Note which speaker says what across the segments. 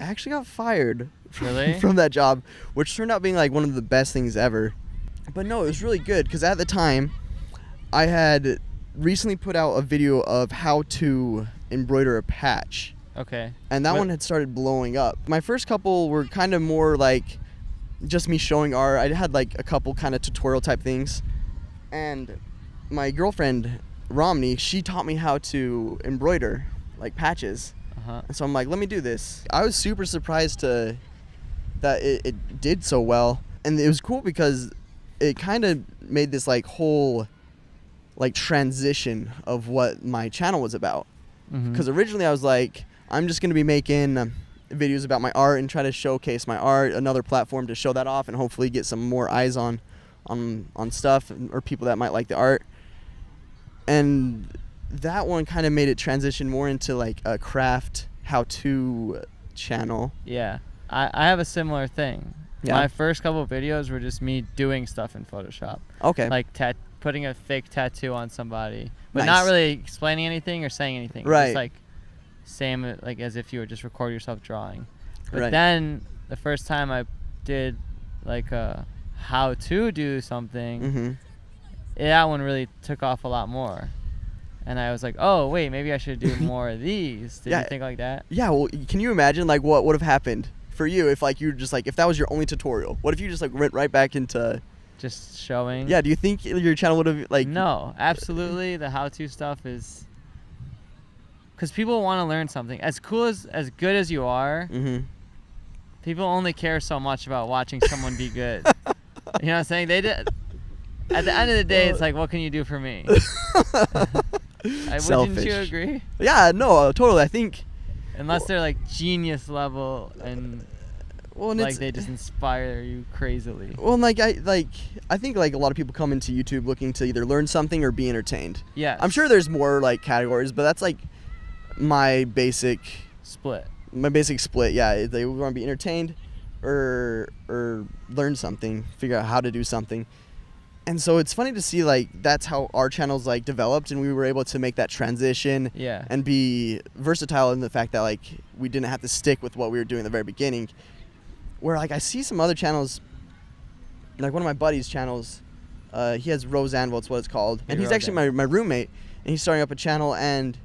Speaker 1: actually got fired
Speaker 2: Really?
Speaker 1: from that job, which turned out being like one of the best things ever. But no, it was really good because at the time I had recently put out a video of how to embroider a patch.
Speaker 2: Okay.
Speaker 1: And that one had started blowing up. My first couple were kind of more like just me showing art. I had like a couple kind of tutorial type things. And my girlfriend, Romney, she taught me how to embroider like patches. And so I'm like, let me do this. I was super surprised that it did so well. And it was cool because it kind of made this like whole like transition of what my channel was about. Because originally I was like, I'm just going to be making videos about my art and try to showcase my art, another platform to show that off and hopefully get some more eyes on stuff or people that might like the art. And that one kind of made it transition more into like a craft how-to channel.
Speaker 2: Yeah. I have a similar thing.
Speaker 1: Yeah.
Speaker 2: My first couple of videos were just me doing stuff in Photoshop.
Speaker 1: Okay.
Speaker 2: Like putting a fake tattoo on somebody, but
Speaker 1: Nice.
Speaker 2: not really explaining anything or saying anything.
Speaker 1: Right.
Speaker 2: Just like same like as if you would just record yourself drawing. But
Speaker 1: Right.
Speaker 2: then the first time I did like a how to do something, that one really took off a lot more. And I was like, oh wait, maybe I should do more of these. Did you think like that?
Speaker 1: Yeah, well, can you imagine like what would have happened for you if like you just like if that was your only tutorial? What if you just like went right back into
Speaker 2: just showing?
Speaker 1: Yeah, do you think your channel would have like
Speaker 2: No, absolutely. The how-to stuff is because people want to learn something. As good as you are, people only care so much about watching someone be good. You know what I'm saying? They did. At the end of the day, it's like, what can you do for me? Wouldn't you agree?
Speaker 1: Yeah, no, totally. I think
Speaker 2: unless they're like genius level and like they just inspire you crazily.
Speaker 1: Well, I think like a lot of people come into YouTube looking to either learn something or be entertained.
Speaker 2: Yeah.
Speaker 1: I'm sure there's more like categories, but that's like my basic
Speaker 2: split.
Speaker 1: Yeah, they want to be entertained or learn something, figure out how to do something. And so it's funny to see like that's how our channels like developed, and we were able to make that transition and be versatile in the fact that like we didn't have to stick with what we were doing at the very beginning. Where like I see some other channels, like one of my buddies' channels, he has Rose Anvil, it's what it's called, and he's actually my roommate, and he's starting up a channel, and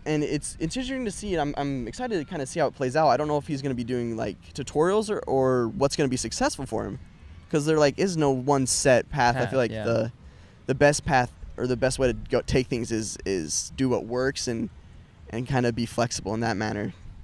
Speaker 1: it's interesting to see, and I'm excited to kind of see how it plays out. I don't know if he's going to be doing like tutorials or what's going to be successful for him. Because there like is no one set path. I feel like the best path or the best way to take things is do what works and kind of be flexible in that manner.